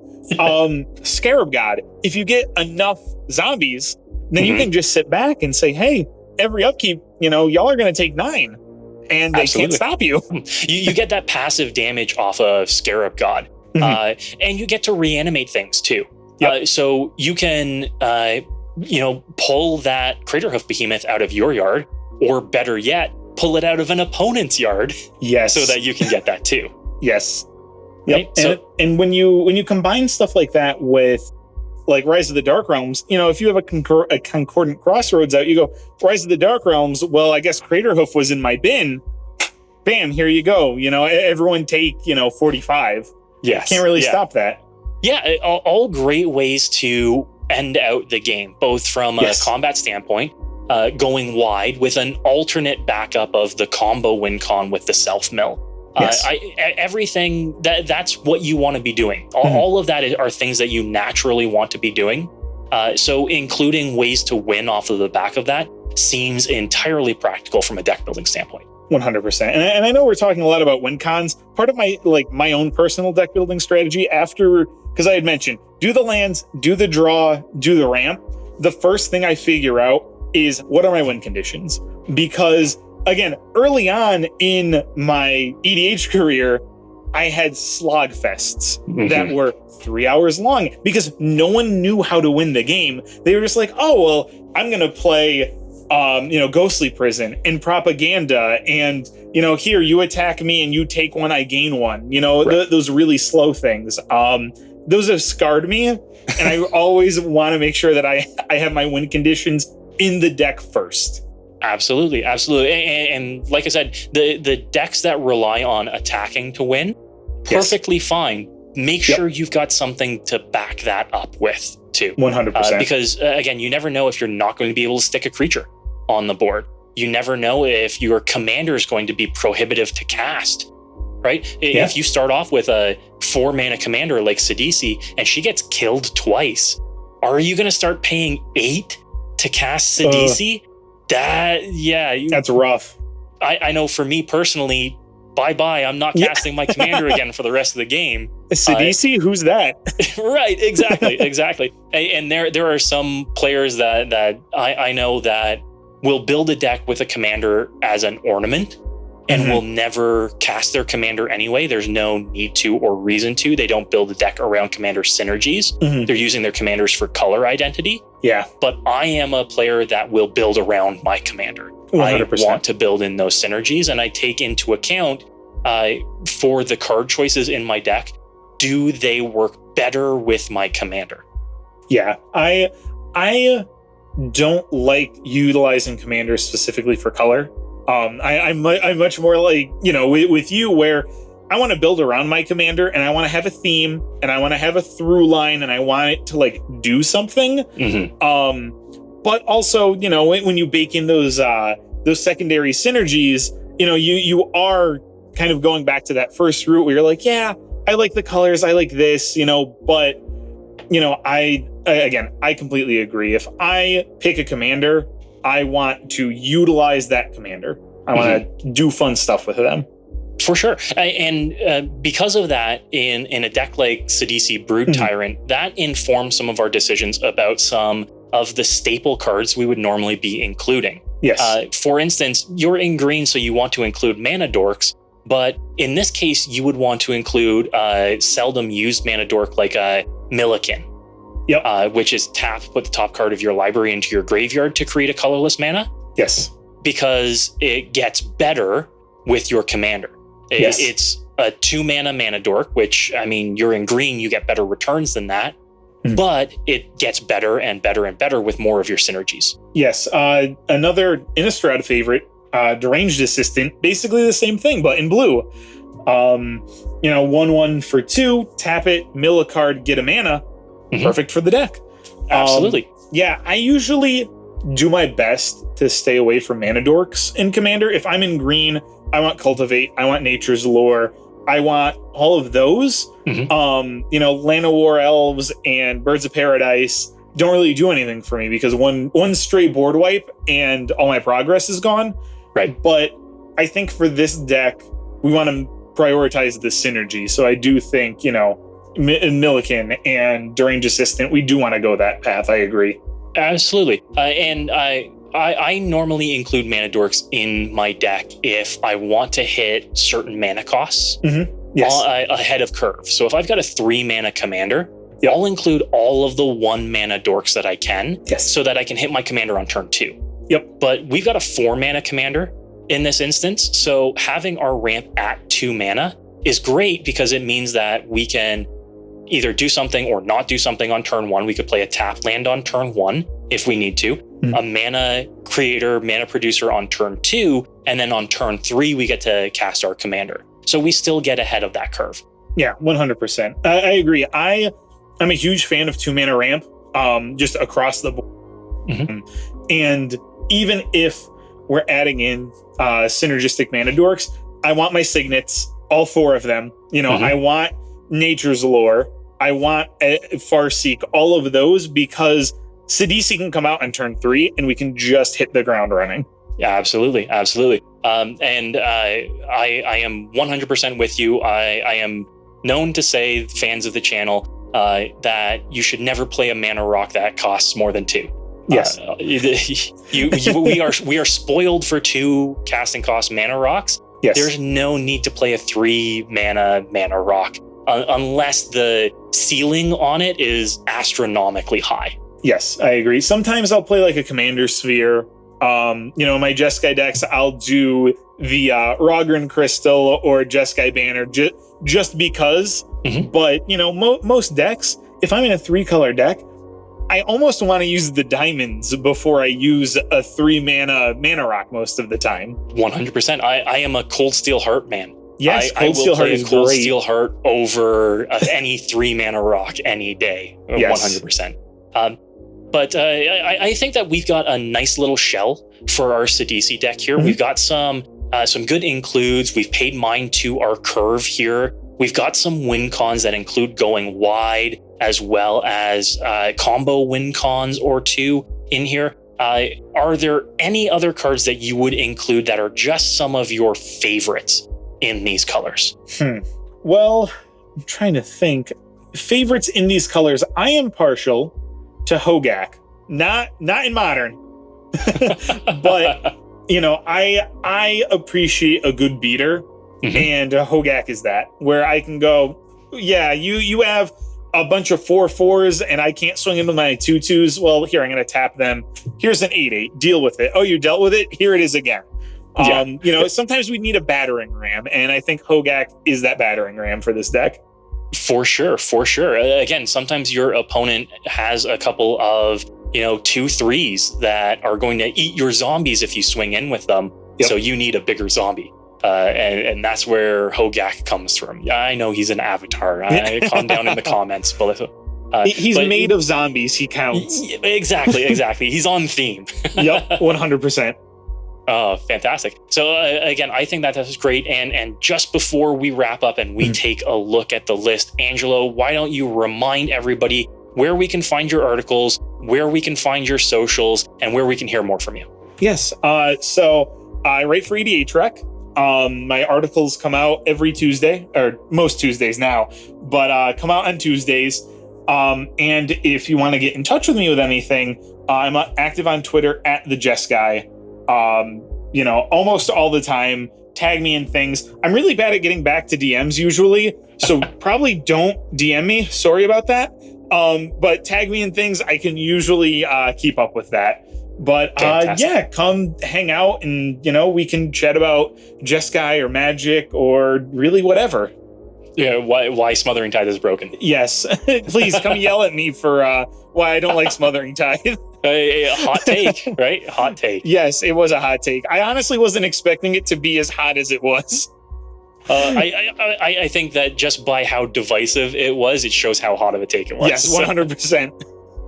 Scarab God. If you get enough zombies, then you can just sit back and say, hey, every upkeep, y'all are going to take 9 and they can't stop you. You get that passive damage off of Scarab God. And you get to reanimate things too. Yep. So you can, pull that Craterhoof Behemoth out of your yard, or better yet, pull it out of an opponent's yard. Yes. So that you can get that too. Yes. Yep. Right? And when you combine stuff like that with like Rise of the Dark Realms, if you have a Concordant Crossroads out, you go, Rise of the Dark Realms, well, I guess Craterhoof was in my bin. Bam, here you go. Everyone take, 45. Yes. Can't really stop that. Yeah, all great ways to end out the game, both from a combat standpoint, going wide with an alternate backup of the combo win con with the self-mill. Yes. Everything, that's what you want to be doing. All of that are things that you naturally want to be doing. So including ways to win off of the back of that seems entirely practical from a deck building standpoint. 100%. And I know we're talking a lot about win cons. Part of my own personal deck building strategy because I had mentioned, do the lands, do the draw, do the ramp. The first thing I figure out is what are my win conditions? Because again, early on in my EDH career, I had slog fests that were 3 hours long because no one knew how to win the game. They were just like, oh, well, I'm going to play Ghostly Prison and Propaganda, and here you attack me and you take 1, I gain 1. Right. Those really slow things. Those have scarred me, and I always want to make sure that I have my win conditions in the deck first. Absolutely. And like I said, the decks that rely on attacking to win, perfectly fine. Make sure you've got something to back that up with too. 100%. Because again, you never know if you're not going to be able to stick a creature on the board. You never know if your commander is going to be prohibitive to cast, right? Yeah. If you start off with a 4-mana commander like Sidisi and she gets killed twice, are you going to start paying 8 to cast Sidisi? That's rough. I know for me personally, bye-bye, I'm not casting my commander again for the rest of the game. Sidisi? Who's that? Right, exactly. And there are some players that I know that will build a deck with a commander as an ornament and will never cast their commander anyway. There's no need to or reason to. They don't build a deck around commander synergies. They're using their commanders for color identity. Yeah. But I am a player that will build around my commander. 100%. I want to build in those synergies, and I take into account for the card choices in my deck, do they work better with my commander? Yeah. I don't like utilizing commanders specifically for color. I'm much more like, with you, where I want to build around my commander and I want to have a theme and I want to have a through line and I want it to do something. But also, when you bake in those secondary synergies, you are kind of going back to that first route where you're like, yeah, I like the colors, I like this, but I completely agree. If I pick a commander, I want to utilize that commander. I want to do fun stuff with them. For sure. And because of that, in a deck like Sidisi Brood Tyrant, that informs some of our decisions about some of the staple cards we would normally be including. Yes. For instance, you're in green, so you want to include Mana Dorks, but in this case, you would want to include seldom used Mana Dork like a Milliken. Yep. which is tap, put the top card of your library into your graveyard to create a colorless mana, Yes. because it gets better with your commander. Yes. It's a 2-mana mana dork, which, I mean, you're in green, you get better returns than that, but it gets better and better and better with more of your synergies. Yes. Another Innistrad favorite, Deranged Assistant, basically the same thing, but in blue. 1/1 for 2, tap it, mill a card, get a mana. Perfect for the deck. Absolutely. I usually do my best to stay away from mana dorks in Commander. If I'm in green, I want Cultivate, I want Nature's Lore, I want all of those. Llanowar Elves and Birds of Paradise don't really do anything for me because one stray board wipe and all my progress is gone. Right. But I think for this deck, we want to prioritize the synergy. So I do think, Milliken and Deranged Assistant, we do want to go that path. I agree. Absolutely. And I normally include mana dorks in my deck if I want to hit certain mana costs ahead of curve. So if I've got a 3-mana commander, I'll include all of the 1-mana dorks that I can, so that I can hit my commander on turn 2. But we've got a 4-mana commander in this instance, so having our ramp at 2 mana is great because it means that we can either do something or not do something on turn 1. We could play a tap land on turn 1 if we need to, a mana creator, mana producer on turn 2, and then on turn 3 we get to cast our commander. So we still get ahead of that curve. Yeah, 100%. I agree. I'm a huge fan of 2-mana ramp, just across the board. And even if we're adding in synergistic mana dorks, I want my signets, all 4 of them. I want Nature's Lore, I want Farseek, all of those, because Sidisi can come out on turn 3 and we can just hit the ground running. Yeah, absolutely. And I am 100% with you. I am known to say, fans of the channel, that you should never play a mana rock that costs more than 2. Yes. We are spoiled for 2 casting cost mana rocks. Yes. There's no need to play a 3-mana rock unless the ceiling on it is astronomically high. Yes, I agree. Sometimes I'll play like a Commander Sphere. My Jesguy decks, I'll do the Rogran Crystal or Jesguy Banner just because. But, most decks, if I'm in a 3-color deck, I almost want to use the diamonds before I use a 3-mana rock most of the time. 100%. I am a Cold Steel Heart man. Yes, I will Steel play Heart a Cold great. Steel Heart over any 3-mana rock any day. Yes. 100%. But I think that we've got a nice little shell for our Sidisi deck here. We've got some good includes. We've paid mind to our curve here. We've got some win cons that include going wide, as well as combo win cons or 2 in here. Are there any other cards that you would include that are just some of your favorites in these colors? Well, I'm trying to think. Favorites in these colors, I am partial to Hogak. Not in modern. But, I appreciate a good beater. And Hogak is that, where I can go, you have a bunch of 4/4s and I can't swing into my 2/2s. Well, here, I'm going to tap them. Here's an 8/8. Deal with it. Oh, you dealt with it? Here it is again. Sometimes we need a battering ram, and I think Hogak is that battering ram for this deck. For sure. Again, sometimes your opponent has a couple of, 2/3s that are going to eat your zombies if you swing in with them. So you need a bigger zombie. And that's where Hogak comes from. Yeah, I know he's an avatar. Calm down in the comments. But he's made of zombies. He counts. Exactly. He's on theme. Yep, 100%. Oh, fantastic. So again, I think that is great. And just before we wrap up and we take a look at the list, Angelo, why don't you remind everybody where we can find your articles, where we can find your socials, and where we can hear more from you? Yes. So I write for EDHRec. My articles come out every Tuesday, or most Tuesdays now, but come out on Tuesdays. And if you want to get in touch with me with anything, I'm active on Twitter at the Jesguy. Almost all the time. Tag me in things. I'm really bad at getting back to DMs usually, so probably don't DM me. Sorry about that. But tag me in things. I can usually keep up with that. But yeah, come hang out and, we can chat about Jesguy or Magic or really whatever. Yeah, why Smothering Tithe is broken. Yes. Please come yell at me for why I don't like Smothering Tithe. Hot take, right? Hot take. Yes, it was a hot take. I honestly wasn't expecting it to be as hot as it was. I think that just by how divisive it was, it shows how hot of a take it was. Yes, 100%.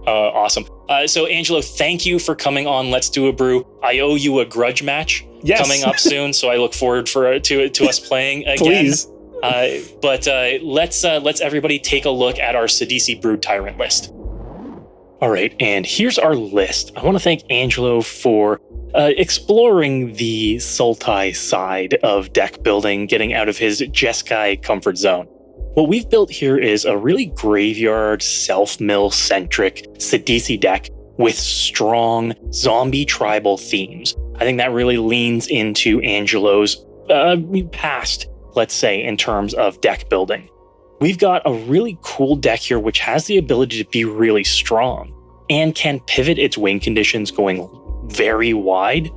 Awesome. So, Angelo, thank you for coming on Let's Do a Brew. I owe you a grudge match coming up soon, so I look forward to us playing again. Please. But let's everybody take a look at our Sidisi Brew Tyrant list. All right, and here's our list. I want to thank Angelo for exploring the Sultai side of deck building, getting out of his Jesguy comfort zone. What we've built here is a really graveyard, self-mill-centric Sidisi deck with strong zombie tribal themes. I think that really leans into Angelo's past, let's say, in terms of deck building. We've got a really cool deck here which has the ability to be really strong and can pivot its win conditions going very wide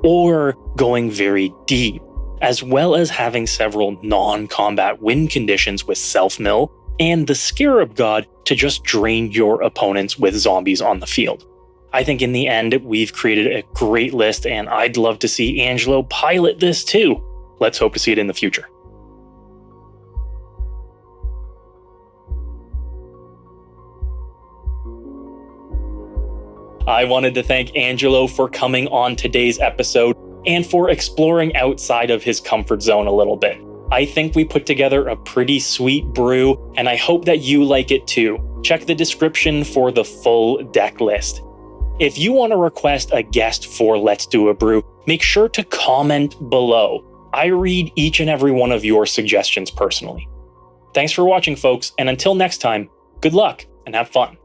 or going very deep, as well as having several non-combat win conditions with Self-Mill and the Scarab God to just drain your opponents with zombies on the field. I think in the end, we've created a great list, and I'd love to see Angelo pilot this too. Let's hope to see it in the future. I wanted to thank Angelo for coming on today's episode and for exploring outside of his comfort zone a little bit. I think we put together a pretty sweet brew, and I hope that you like it too. Check the description for the full deck list. If you want to request a guest for Let's Do a Brew, make sure to comment below. I read each and every one of your suggestions personally. Thanks for watching, folks, and until next time, good luck and have fun.